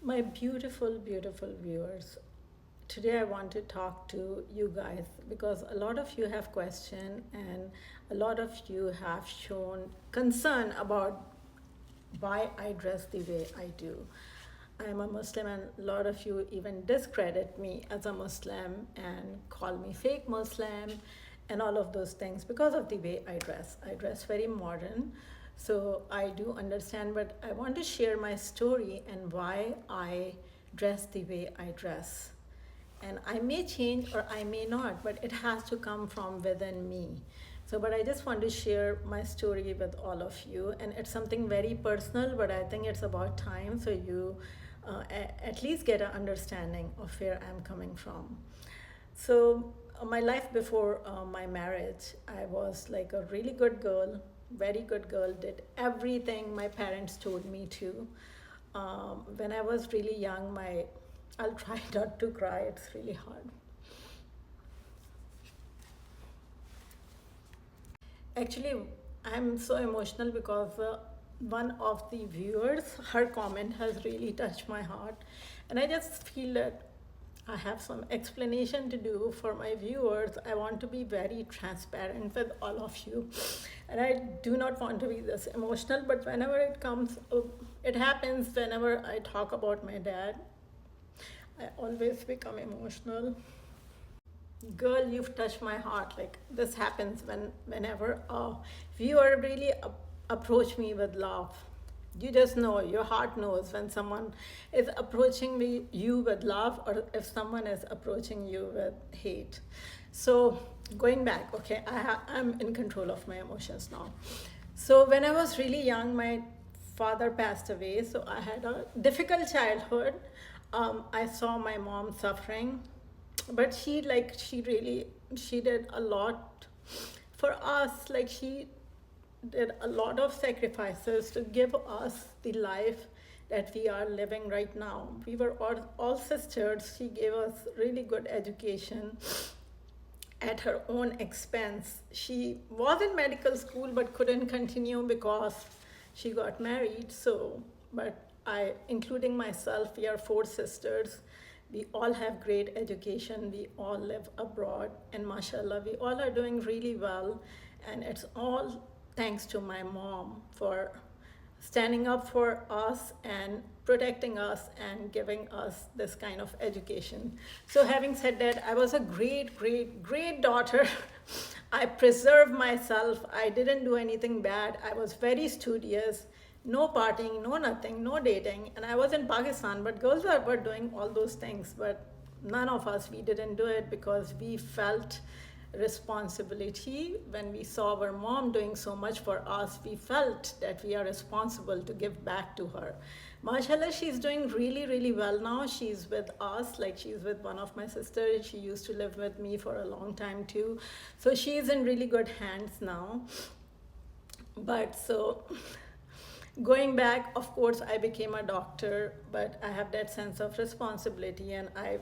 My beautiful, beautiful viewers. Today I want to talk to you guys because a lot of you have questioned and a lot of you have shown concern about why I dress the way I do. I'm a Muslim, and a lot of you even discredit me as a Muslim and call me fake Muslim and all of those things because of the way I dress. I dress very modern, so I do understand, but I want to share my story and why I dress the way I dress. And I may change or I may not, but it has to come from within me. So, but I just want to share my story with all of you, and it's something very personal, but I think it's about time so you at least get an understanding of where I'm coming from. So, my life before my marriage, I was like a really good girl, very good girl, did everything my parents told me to. When I was really young, I'll try not to cry, it's really hard. Actually, I'm so emotional because one of the viewers, her comment has really touched my heart. And I just feel that I have some explanation to do for my viewers. I want to be very transparent with all of you. And I do not want to be this emotional, but whenever it comes, it happens whenever I talk about my dad. I always become emotional. Girl, you've touched my heart. Like this happens whenever a viewer really approach me with love. You just know, your heart knows when someone is approaching you with love or if someone is approaching you with hate. So going back, okay, I'm in control of my emotions now. So when I was really young, my father passed away, so I had a difficult childhood. I saw my mom suffering, but she did a lot for us. Like she did a lot of sacrifices to give us the life that we are living right now. We were all sisters. She gave us really good education at her own expense. She was in medical school but couldn't continue because she got married. So, but I, including myself, we are four sisters. We all have great education. We all live abroad, and mashallah, we all are doing really well. And it's all thanks to my mom for standing up for us and protecting us and giving us this kind of education. So having said that, I was a great, great, great daughter. I preserved myself. I didn't do anything bad. I was very studious. No partying, no nothing, no dating. And I was in Pakistan, but girls were doing all those things. But none of us, we didn't do it because we felt responsibility. When we saw our mom doing so much for us, we felt that we are responsible to give back to her. Mashallah, she's doing really, really well now. She's with us, like she's with one of my sisters. She used to live with me for a long time too. So she's in really good hands now. But so going back, of course, I became a doctor, but I have that sense of responsibility, and I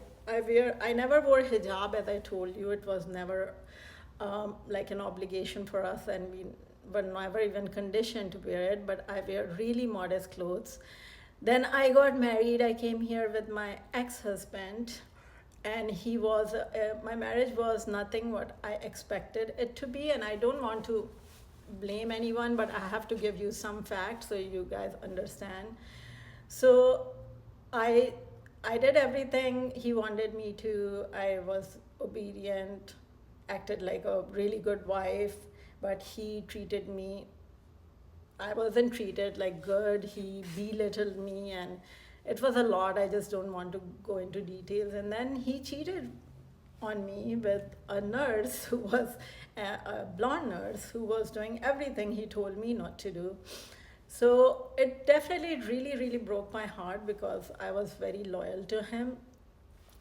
never wore hijab. As I told you, it was never like an obligation for us, and we were never even conditioned to wear it, but I wear really modest clothes. Then I got married. I came here with my ex-husband, and my marriage was nothing what I expected it to be, and I don't want to blame anyone, but I have to give you some facts so you guys understand. So I I did everything he wanted me to. I was obedient, acted like a really good wife, but he treated me, I wasn't treated like good. He belittled me, and it was a lot. I just don't want to go into details. And then he cheated on me with a nurse who was a blonde nurse who was doing everything he told me not to do. So it definitely really, really broke my heart because I was very loyal to him.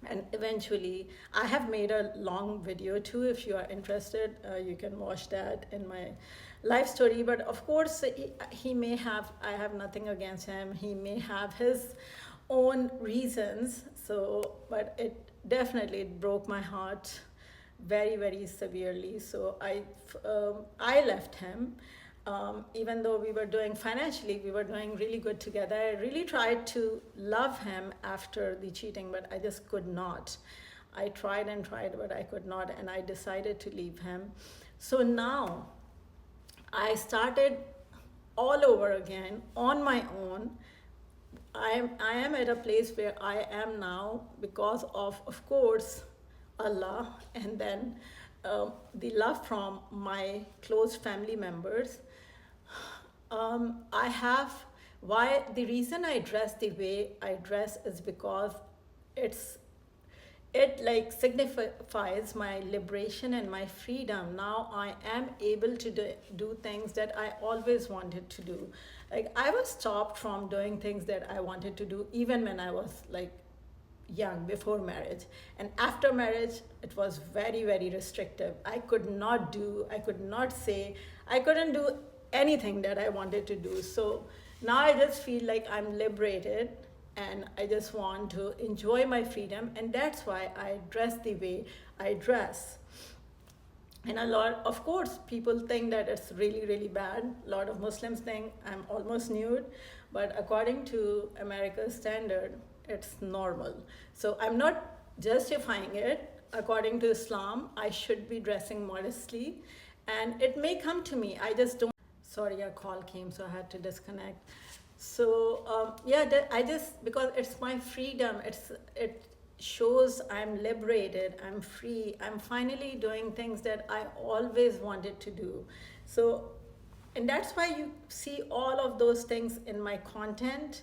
And eventually, I have made a long video too. If you are interested, you can watch that in my life story. But of course, he may have, I have nothing against him. He may have his own reasons. So, but it definitely broke my heart very, very severely. So I left him. Even though we were doing financially, we were doing really good together. I really tried to love him after the cheating, but I just could not. I tried and tried, but I could not, and I decided to leave him. So now I started all over again on my own. I am at a place where I am now because of course, Allah, and then the love from my close family members. I have, why the reason I dress the way I dress is because it's it like signifies my liberation and my freedom. Now I am able to do things that I always wanted to do. Like I was stopped from doing things that I wanted to do even when I was like young, before marriage. And after marriage it was very, very restrictive. I could not say, I couldn't do anything that I wanted to do. So now I just feel like I'm liberated, and I just want to enjoy my freedom, and that's why I dress the way I dress. And a lot, of course, people think that it's really, really bad. A lot of Muslims think I'm almost nude, but according to America's standard, it's normal. So I'm not justifying it. According to Islam, I should be dressing modestly, and it may come to me. I just don't. Sorry, a call came, so I had to disconnect. So yeah, I just, because it's my freedom. It shows I'm liberated. I'm free. I'm finally doing things that I always wanted to do. So, and that's why you see all of those things in my content.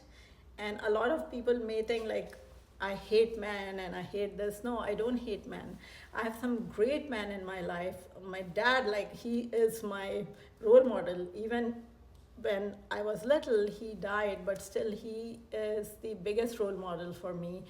And a lot of people may think like I hate men and I hate this. No, I don't hate men. I have some great men in my life. My dad, like, he is my role model. Even when I was little, he died, but still he is the biggest role model for me.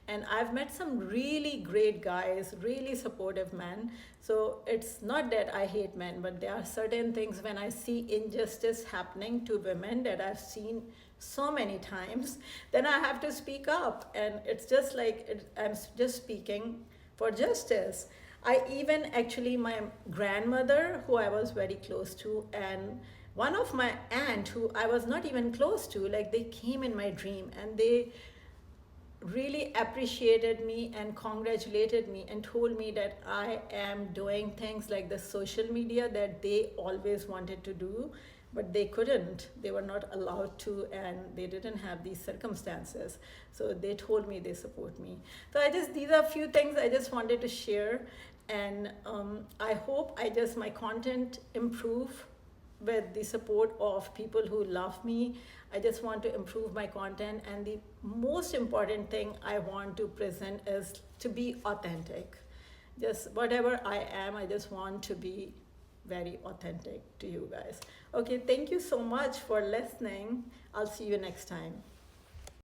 And I've met some really great guys, really supportive men. So it's not that I hate men, but there are certain things when I see injustice happening to women that I've seen so many times, then I have to speak up. And it's just like I'm just speaking for justice. I even actually, my grandmother, who I was very close to, and one of my aunt who I was not even close to, like they came in my dream and they really appreciated me and congratulated me and told me that I am doing things like the social media that they always wanted to do, but they couldn't. They were not allowed to, and they didn't have these circumstances. So they told me they support me. So these are a few things I just wanted to share. And I hope my content improve with the support of people who love me. I just want to improve my content, and the most important thing I want to present is to be authentic. Just whatever I am, I just want to be very authentic to you guys. Okay, thank you so much for listening. I'll see you next time.